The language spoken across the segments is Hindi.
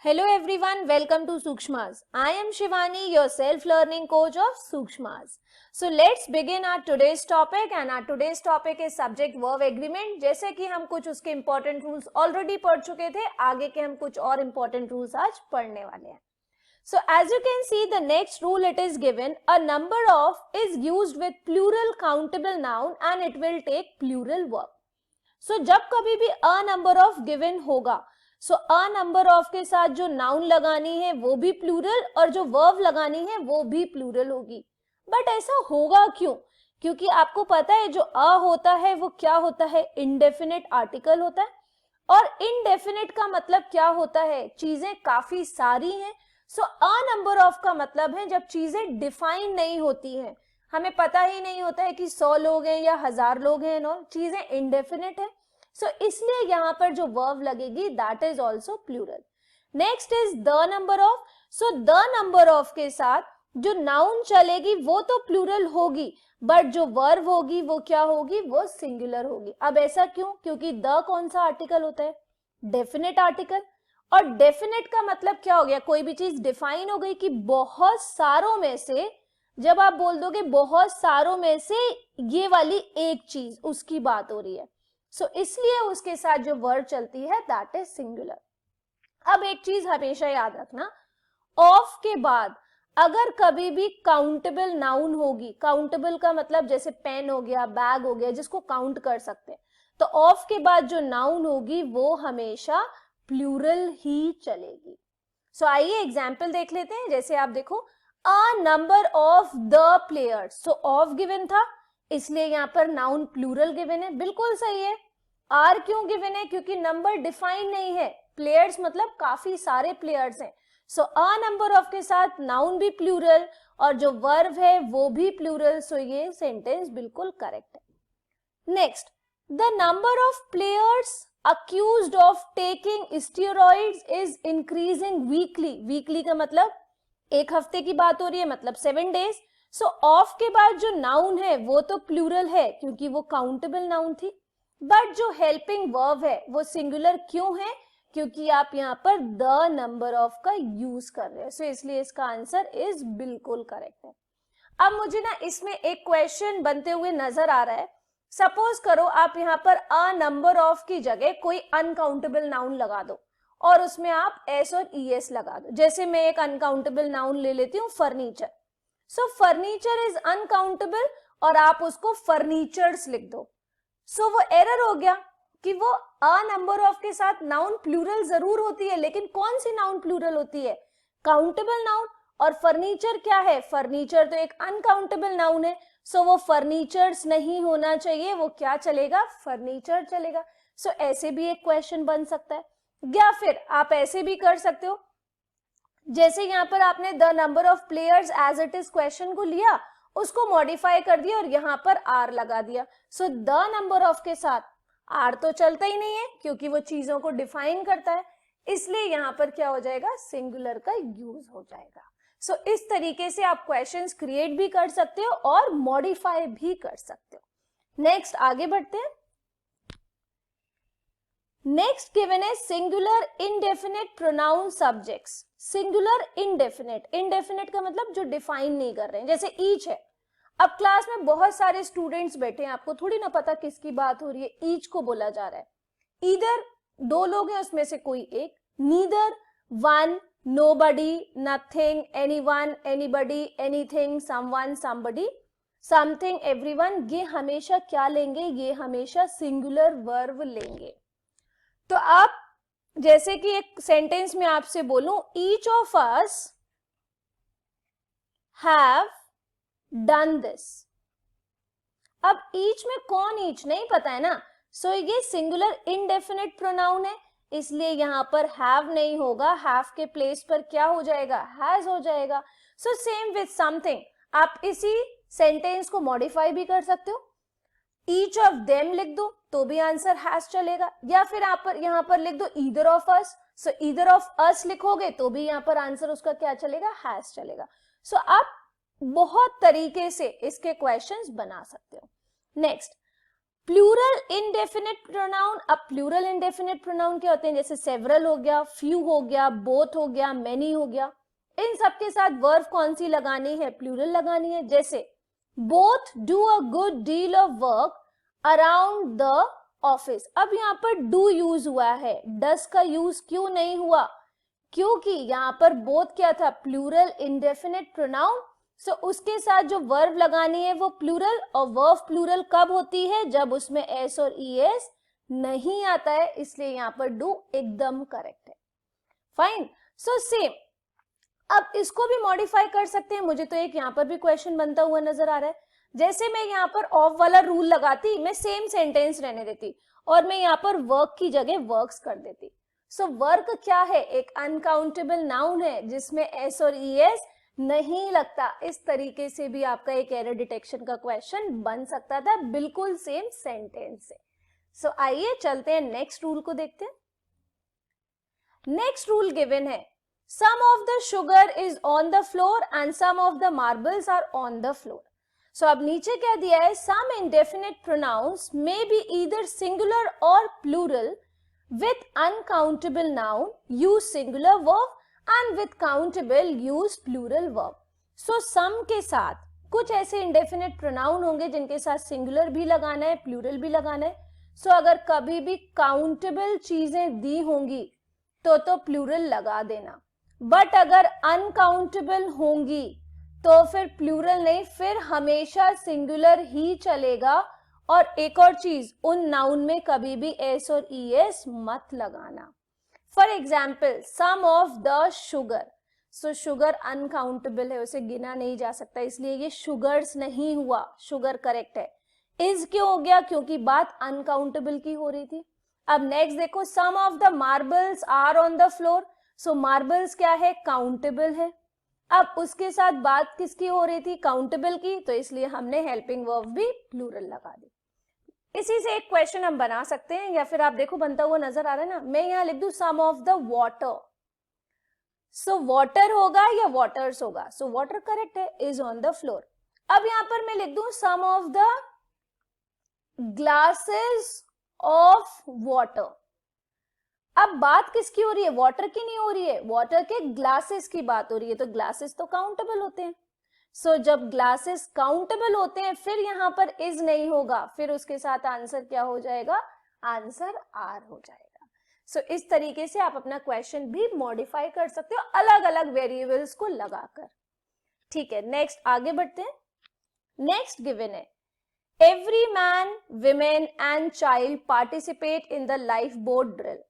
Hello everyone, welcome to Sukshmas. I am Shivani, your self-learning coach of Sukshmas. So let's begin our today's topic and our today's topic is subject verb agreement. जैसे कि हम कुछ उसके important rules already पढ़ चुके थे, आगे के हम कुछ और important rules आज पढ़ने वाले हैं. So as you can see, the next rule it is given, a number of is used with plural countable noun and it will take plural verb. So जब कभी भी a number of given होगा, सो अ नंबर ऑफ के साथ जो नाउन लगानी है वो भी प्लूरल और जो वर्ब लगानी है वो भी प्लूरल होगी. बट ऐसा होगा क्यों? क्योंकि आपको पता है जो अ होता है वो क्या होता है, इंडेफिनिट आर्टिकल होता है. और इनडेफिनिट का मतलब क्या होता है, चीजें काफी सारी हैं. सो अ नंबर ऑफ का मतलब है जब चीजें डिफाइन नहीं होती हैं, हमें पता ही नहीं होता है कि 100 लोग हैं या 1000 लोग हैं, नो, चीजें इनडेफिनिट है. सो इसलिए यहां पर जो वर्ब लगेगी that is also plural. Next is the number of. So the number of के साथ जो नाउन चलेगी वो तो प्लूरल होगी, बट जो वर्ब होगी वो क्या होगी, वो सिंगुलर होगी. अब ऐसा क्यों? क्योंकि द कौन सा आर्टिकल होता है, डेफिनेट आर्टिकल. और डेफिनेट का मतलब क्या हो गया, कोई भी चीज डिफाइन हो गई कि बहुत सारों में से, जब आप बोल दोगे बहुत सारों में से ये वाली एक चीज, उसकी बात हो रही है. सो इसलिए उसके साथ जो वर्ड चलती है दैट इज सिंगुलर. अब एक चीज हमेशा याद रखना, ऑफ के बाद अगर कभी भी काउंटेबल नाउन होगी, काउंटेबल का मतलब जैसे पेन हो गया, बैग हो गया, जिसको काउंट कर सकते हैं, तो ऑफ के बाद जो नाउन होगी वो हमेशा प्लूरल ही चलेगी. सो आइए एग्जाम्पल देख लेते हैं. जैसे आप देखो, a number of the players. So of given था इसलिए यहां पर नाउन प्लूरल गिवन है, बिल्कुल सही है. आर क्यों गिवन है? क्योंकि नंबर डिफाइन नहीं है, प्लेयर्स मतलब काफी सारे प्लेयर्स हैं. सो अ नंबर ऑफ के साथ नाउन भी प्लूरल और जो वर्ब है वो भी प्लूरल. सो ये सेंटेंस बिल्कुल करेक्ट है. Next, the number of players accused of taking steroids is increasing weekly. Weekly का मतलब एक हफ्ते की बात हो रही है, मतलब 7 days. सो ऑफ के बाद जो नाउन है वो तो प्लूरल है क्योंकि वो काउंटेबल नाउन थी, बट जो हेल्पिंग वर्ब है वो सिंगुलर क्यों है? क्योंकि आप यहाँ पर द नंबर ऑफ का यूज कर रहे हैं. सो इसलिए इसका आंसर इज बिल्कुल करेक्ट है. अब मुझे ना इसमें एक क्वेश्चन बनते हुए नजर आ रहा है. सपोज करो आप यहाँ पर अ नंबर ऑफ की जगह कोई अनकाउंटेबल नाउन लगा दो और उसमें आप एस और ईएस लगा दो. जैसे मैं एक अनकाउंटेबल नाउन ले लेती हूँ, furniture. So furniture is uncountable और आप उसको फर्नीचर्स लिख दो. सो वो एरर हो गया कि वो अ नंबर ऑफ के साथ नाउन प्लूरल जरूर होती है, लेकिन कौन सी नाउन प्लूरल होती है, काउंटेबल नाउन. और फर्नीचर क्या है, फर्नीचर तो एक अनकाउंटेबल नाउन है. सो वो फर्नीचर्स नहीं होना चाहिए, वो क्या चलेगा, फर्नीचर चलेगा. सो ऐसे भी एक क्वेश्चन बन सकता है. या फिर आप ऐसे भी कर सकते हो, जैसे यहाँ पर आपने the number of players as it is question को लिया, उसको मॉडिफाई कर दिया और यहाँ पर आर लगा दिया. सो द नंबर ऑफ के साथ आर तो चलता ही नहीं है क्योंकि वो चीजों को डिफाइन करता है, इसलिए यहाँ पर क्या हो जाएगा, सिंगुलर का यूज हो जाएगा. सो इस तरीके से आप क्वेश्चंस क्रिएट भी कर सकते हो और मॉडिफाई भी कर सकते हो. नेक्स्ट आगे बढ़ते हैं. नेक्स्ट गिवन है singular indefinite pronoun subjects. Singular indefinite, indefinite का मतलब जो डिफाइन नहीं कर रहे हैं, जैसे ईच है. अब क्लास में बहुत सारे स्टूडेंट्स बैठे हैं, आपको थोड़ी ना पता किसकी बात हो रही है. ईच को बोला जा रहा है, इधर 2 लोग हैं उसमें से कोई एक, neither, one, nobody, nothing, anyone, anybody, anything, someone, somebody, something, everyone. ये हमेशा क्या लेंगे, ये हमेशा सिंगुलर वर्ब लेंगे. तो आप जैसे कि एक सेंटेंस में आपसे बोलूं, each of us have done this. अब ईच में कौन ईच नहीं पता है ना. सो ये सिंगुलर इनडेफिनेट प्रोनाउन है, इसलिए यहां पर हैव नहीं होगा, हैव के प्लेस पर क्या हो जाएगा, हैज हो जाएगा. सो सेम विथ समथिंग, आप इसी सेंटेंस को मॉडिफाई भी कर सकते हो. ईच ऑफ देम लिख दो तो भी आंसर हैज चलेगा, या फिर आप यहाँ पर लिख दो either of us. So either of us लिखोगे तो भी यहाँ पर आंसर उसका क्या चलेगा, हैज चलेगा. सो आप बहुत तरीके से इसके क्वेश्चंस बना सकते हो. नेक्स्ट, प्लूरल इंडेफिनिट प्रोनाउन, अब प्लूरल इंडेफिनिट प्रोनाउन क्या होते हैं, जैसे सेवरल हो गया, फ्यू हो गया, बोथ हो गया, मेनी हो गया, इन सब के साथ वर्ब कौन सी लगानी है, प्लूरल लगानी है। जैसे both do a good deal of work around the office, अब यहाँ पर डू यूज हुआ है, डस का यूज क्यों नहीं हुआ, क्योंकि यहाँ पर बोथ क्या था, प्लूरल इंडेफिनिट प्रोनाउन। सो उसके साथ जो वर्ब लगानी है वो प्लूरल, और वर्ब प्लूरल कब होती है, जब उसमें एस और ईएस नहीं आता है, इसलिए यहाँ पर डू एकदम करेक्ट है। फाइन, सो सेम, अब इसको भी मॉडिफाई कर सकते हैं। मुझे तो एक यहाँ पर भी क्वेश्चन बनता हुआ नजर आ रहा है, जैसे मैं यहाँ पर ऑफ वाला रूल लगाती, मैं सेम सेंटेंस रहने देती और मैं यहाँ पर वर्क की जगह वर्क्स कर देती। सो वर्क क्या है, एक अनकाउंटेबल नाउन है जिसमें एस और ईएस नहीं लगता। इस तरीके से भी आपका एक एरर डिटेक्शन का क्वेश्चन बन सकता था, बिल्कुल सेम सेंटेंस से। सो आइए चलते हैं नेक्स्ट रूल को देखते हैं। नेक्स्ट रूल गिवन है, some of the sugar is on the floor and some of the marbles are on the floor. So अब नीचे क्या दिया है, some indefinite pronouns may be either singular or plural with uncountable noun use singular verb and with countable use plural verb. So some के साथ कुछ ऐसे indefinite pronoun होंगे जिनके साथ singular भी लगाना है, plural भी लगाना है। So अगर कभी भी countable चीजें दी होंगी तो प्लूरल लगा देना, बट अगर अनकाउंटेबल होंगी तो फिर प्लूरल नहीं, फिर हमेशा सिंगुलर ही चलेगा। और एक और चीज, उन नाउन में कभी भी एस और ईएस मत लगाना। For example, some of the sugar, so sugar uncountable है, उसे गिना नहीं जा सकता, इसलिए ये शुगर्स नहीं हुआ, शुगर करेक्ट है। इज क्यों हो गया, क्योंकि बात अनकाउंटेबल की हो रही थी। अब नेक्स्ट देखो, some of the marbles are on the floor, so marbles क्या है, काउंटेबल है। अब उसके साथ बात किसकी हो रही थी, काउंटेबल की, तो इसलिए हमने हेल्पिंग वर्ब भी प्लूरल लगा दी। इसी से एक क्वेश्चन हम बना सकते हैं, या फिर आप देखो बनता हुआ नजर आ रहा है ना, मैं यहां लिख दूं some of the water, so water होगा या वाटर्स होगा, सो वाटर करेक्ट है, इज ऑन द फ्लोर। अब यहां पर मैं लिख दूं some of the glasses of water, अब बात किसकी हो रही है, वाटर की नहीं हो रही है, वाटर के ग्लासेस की बात हो रही है, तो ग्लासेस तो काउंटेबल होते हैं। सो जब ग्लासेस काउंटेबल होते हैं फिर यहाँ पर इज नहीं होगा, फिर उसके साथ आंसर क्या हो जाएगा, आंसर आर हो जाएगा। सो इस तरीके से आप अपना क्वेश्चन भी मॉडिफाई कर सकते हो अलग अलग वेरिएबल्स को लगाकर। ठीक है, नेक्स्ट आगे बढ़ते हैं। नेक्स्ट गिवन है, every man, women and child participate in the life boat drill.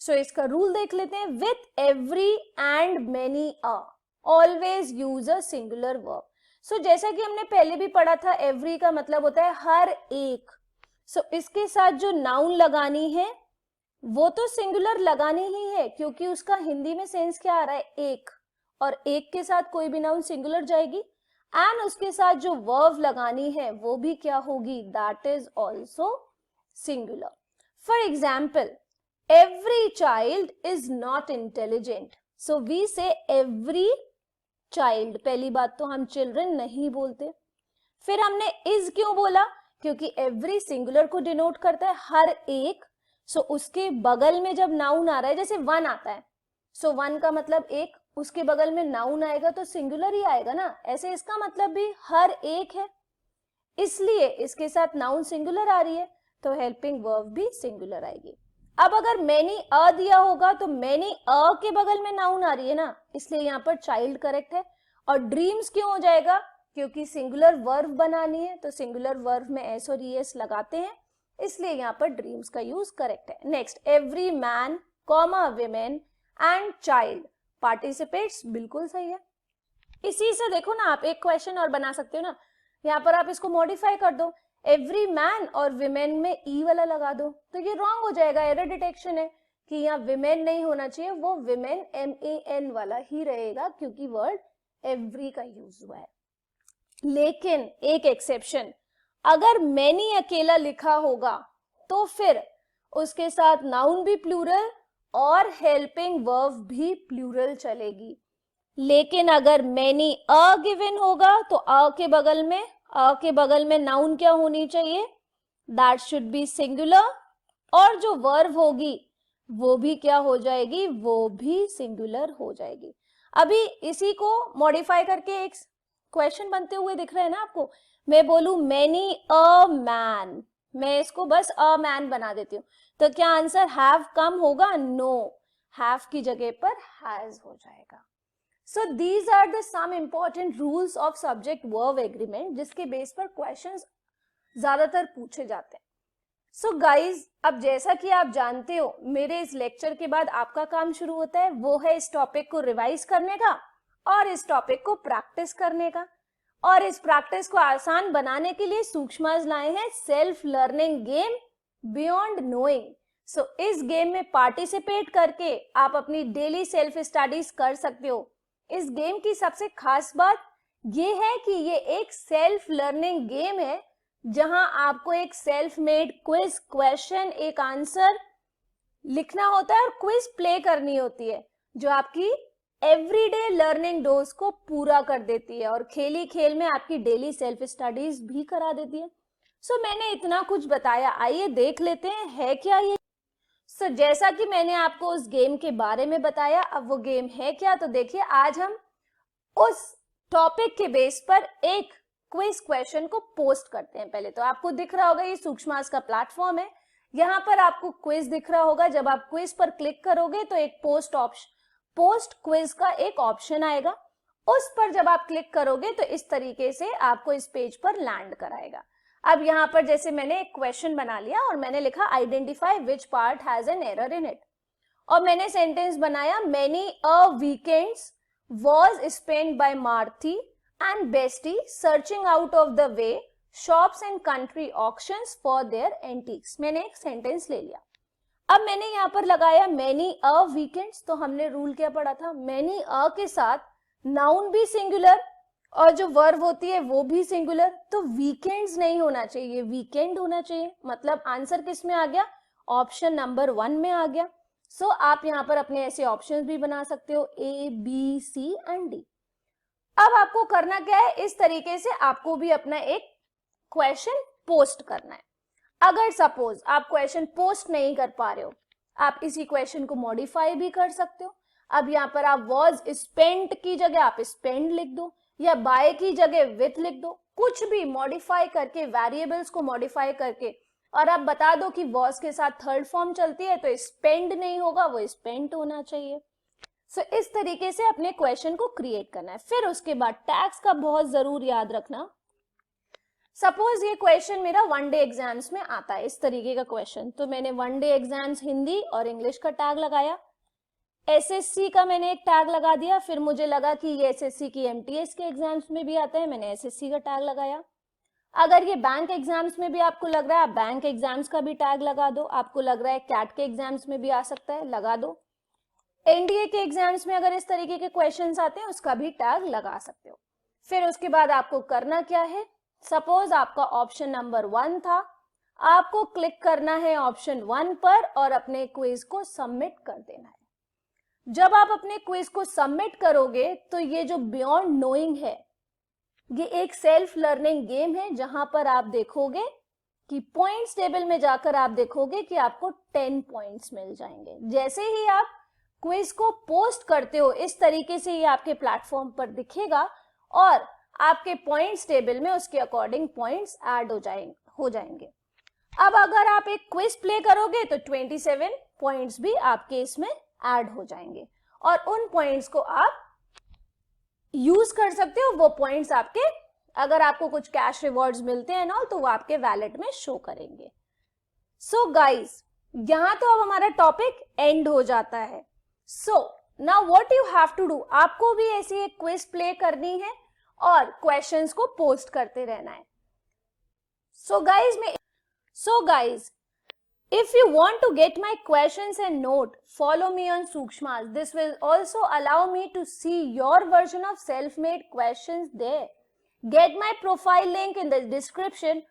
So इसका रूल देख लेते हैं, with every and many a always use a singular verb. So जैसा कि हमने पहले भी पढ़ा था, एवरी का मतलब होता है हर एक। सो इसके साथ जो नाउन लगानी है वो तो सिंगुलर लगानी ही है, क्योंकि उसका हिंदी में सेंस क्या आ रहा है, एक, और एक के साथ कोई भी नाउन सिंगुलर जाएगी। एंड उसके साथ जो वर्ब लगानी है वो भी क्या होगी, that is also singular. For example, every child is not intelligent, so we say every child। पहली बात तो हम children नहीं बोलते, फिर हमने is क्यों बोला, क्योंकि every सिंगुलर को डिनोट करता है हर एक। सो उसके बगल में जब नाउन आ रहा है, जैसे वन आता है, सो वन का मतलब एक, उसके बगल में नाउन आएगा तो सिंगुलर ही आएगा ना, ऐसे इसका मतलब भी हर एक है, इसलिए इसके साथ नाउन सिंगुलर आ रही है तो हेल्पिंग वर्ब भी सिंगुलर आएगी। अब अगर मैनी अ दिया होगा तो मैनी अ के बगल में नाउन आ रही है ना, इसलिए यहाँ पर चाइल्ड करेक्ट है। और ड्रीम्स क्यों हो जाएगा, क्योंकि सिंगुलर वर्ब बनानी है, तो सिंगुलर वर्ब में एस और ईएस लगाते हैं, इसलिए यहाँ पर ड्रीम्स का यूज करेक्ट है। Next, every man comma women and child participates, बिल्कुल सही है। इसी से देखो ना, आप एक क्वेश्चन और बना सकते हो ना, यहाँ पर आप इसको मॉडिफाई कर दो, एवरी मैन और विमेन में ई वाला लगा दो, तो ये रॉन्ग हो जाएगा, एरर डिटेक्शन है कि यहाँ विमेन नहीं होना चाहिए, वो विमेन MAN वाला ही रहेगा, क्योंकि वर्ड एवरी का यूज हुआ है। लेकिन एक एक्सेप्शन, अगर मैनी अकेला लिखा होगा तो फिर उसके साथ नाउन भी प्लूरल और हेल्पिंग वर्ब भी प्लूरल चलेगी। लेकिन अगर मैनी अ गिवन होगा तो अ के बगल में नाउन क्या होनी चाहिए, दैट शुड बी सिंगुलर, और जो वर्ब होगी वो भी क्या हो जाएगी, वो भी सिंगुलर हो जाएगी। अभी इसी को मॉडिफाई करके एक क्वेश्चन बनते हुए दिख रहा है ना आपको। मैं बोलूं मैनी अ मैन, मैं इसको बस अ मैन बना देती हूँ, तो क्या आंसर हैव कम होगा? नो, हैव की जगह पर हैज हो जाएगा। So these are the some important rules of subject verb agreement, जिसके बेस पर क्वेश्चंस ज्यादातर पूछे जाते हैं। सो गाइज, अब जैसा कि आप जानते हो, मेरे इस लेक्चर के बाद आपका काम शुरू होता है, वो है इस टॉपिक को रिवाइज करने का और इस टॉपिक को प्रैक्टिस करने का। और इस प्रैक्टिस को आसान बनाने के लिए सूक्ष्माज लाए हैं self learning game beyond knowing. So इस गेम में पार्टिसिपेट करके आप अपनी डेली सेल्फ स्टडीज कर सकते हो। इस गेम की सबसे खास बात ये है कि ये एक सेल्फ लर्निंग गेम है, जहां आपको एक सेल्फ मेड क्विज, क्वेश्चन, एक आंसर लिखना होता है और क्विज प्ले करनी होती है, जो आपकी एवरीडे लर्निंग डोज को पूरा कर देती है और खेली खेल में आपकी डेली सेल्फ स्टडीज भी करा देती है। सो मैंने इतना कुछ बताया, आइए देख लेते हैं है क्या ये। सो जैसा कि मैंने आपको उस गेम के बारे में बताया, अब वो गेम है क्या, तो देखिए आज हम उस टॉपिक के बेस पर एक क्विज क्वेश्चन को पोस्ट करते हैं। पहले तो आपको दिख रहा होगा ये सूक्ष्मास का प्लेटफॉर्म है, यहाँ पर आपको क्विज दिख रहा होगा। जब आप क्विज पर क्लिक करोगे तो एक पोस्ट क्विज का एक ऑप्शन आएगा, उस पर जब आप क्लिक करोगे तो इस तरीके से आपको इस पेज पर लैंड कराएगा। अब यहाँ पर जैसे मैंने एक क्वेश्चन बना लिया और मैंने लिखा identify which part has an error in it, और मैंने सेंटेंस बनाया many a weekends was spent by Marthy and Bestie searching out of the way shops and country auctions for their antiques। मैंने एक सेंटेंस ले लिया। अब मैंने यहाँ पर लगाया many a weekends, तो हमने रूल क्या पढ़ा था, many a के साथ नाउन भी सिंगुलर और जो वर्ब होती है वो भी सिंगुलर, तो वीकेंड्स नहीं होना चाहिए, वीकेंड होना चाहिए। मतलब आंसर किस में आ गया, ऑप्शन नंबर 1 में आ गया। सो आप यहाँ पर अपने ऐसे ऑप्शंस भी बना सकते हो, A B C and D. अब आपको करना क्या है, इस तरीके से आपको भी अपना एक क्वेश्चन पोस्ट करना है। अगर सपोज आप क्वेश्चन पोस्ट नहीं कर पा रहे हो, आप इसी क्वेश्चन को मॉडिफाई भी कर सकते हो। अब यहाँ पर आप वॉज स्पेंट की जगह आप स्पेंड लिख दो, या बाय की जगह विथ लिख दो, कुछ भी मॉडिफाई करके, वेरिएबल्स को मॉडिफाई करके, और आप बता दो कि वॉज के साथ थर्ड फॉर्म चलती है तो स्पेंड नहीं होगा, वो स्पेंट होना चाहिए। सो इस तरीके से अपने क्वेश्चन को क्रिएट करना है। फिर उसके बाद टैग्स का बहुत जरूर याद रखना। सपोज ये क्वेश्चन मेरा 1 डे एग्जाम्स में आता है, इस तरीके का क्वेश्चन, तो मैंने 1 डे एग्जाम्स हिंदी और इंग्लिश का टैग लगाया, एसएससी का मैंने एक टैग लगा दिया, फिर मुझे लगा कि ये एसएससी की एमटीएस के एग्जाम्स में भी आता है, मैंने एसएससी का टैग लगाया। अगर ये बैंक एग्जाम्स में भी आपको लग रहा है, आप बैंक एग्जाम्स का भी टैग लगा दो। आपको लग रहा है कैट के एग्जाम्स में भी आ सकता है, लगा दो। एनडीए के एग्जाम्स में अगर इस तरीके के क्वेश्चंस आते हैं उसका भी टैग लगा सकते हो। फिर उसके बाद आपको करना क्या है, सपोज आपका ऑप्शन नंबर 1 था, आपको क्लिक करना है ऑप्शन 1 पर और अपने क्विज को सबमिट कर देना है। जब आप अपने क्विज को सबमिट करोगे तो ये जो बियॉन्ड नोइंग है, ये एक सेल्फ लर्निंग गेम है, जहां पर आप देखोगे कि पॉइंट्स टेबल में जाकर आप देखोगे कि आपको 10 पॉइंट्स मिल जाएंगे। जैसे ही आप क्विज को पोस्ट करते हो, इस तरीके से ये आपके प्लेटफॉर्म पर दिखेगा और आपके पॉइंट्स टेबल में उसके अकॉर्डिंग पॉइंट्स ऐड हो जाएंगे। अब अगर आप एक क्विज प्ले करोगे तो 27 पॉइंट्स भी आपके इसमें ऐड हो जाएंगे और उन पॉइंट्स को आप यूज कर सकते हो। वो पॉइंट्स आपके, अगर आपको कुछ कैश रिवॉर्ड्स मिलते हैं ना, तो वो आपके वैलेट में शो करेंगे। सो गाइस, यहां तो अब हमारा टॉपिक एंड हो जाता है। So now what you have to do, आपको भी ऐसी एक क्विज प्ले करनी है और क्वेश्चंस को पोस्ट करते रहना है। So guys, if you want to get my questions and note, follow me on Sukshmas. This will also allow me to see your version of self-made questions there. Get my profile link in the description.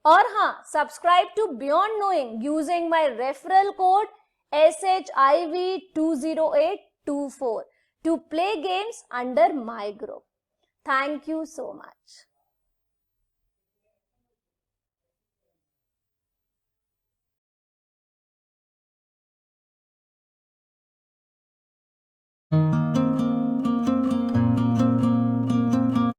और हाँ, subscribe to Beyond Knowing using my referral code SHIV20824 to play games under my group. Thank you so much.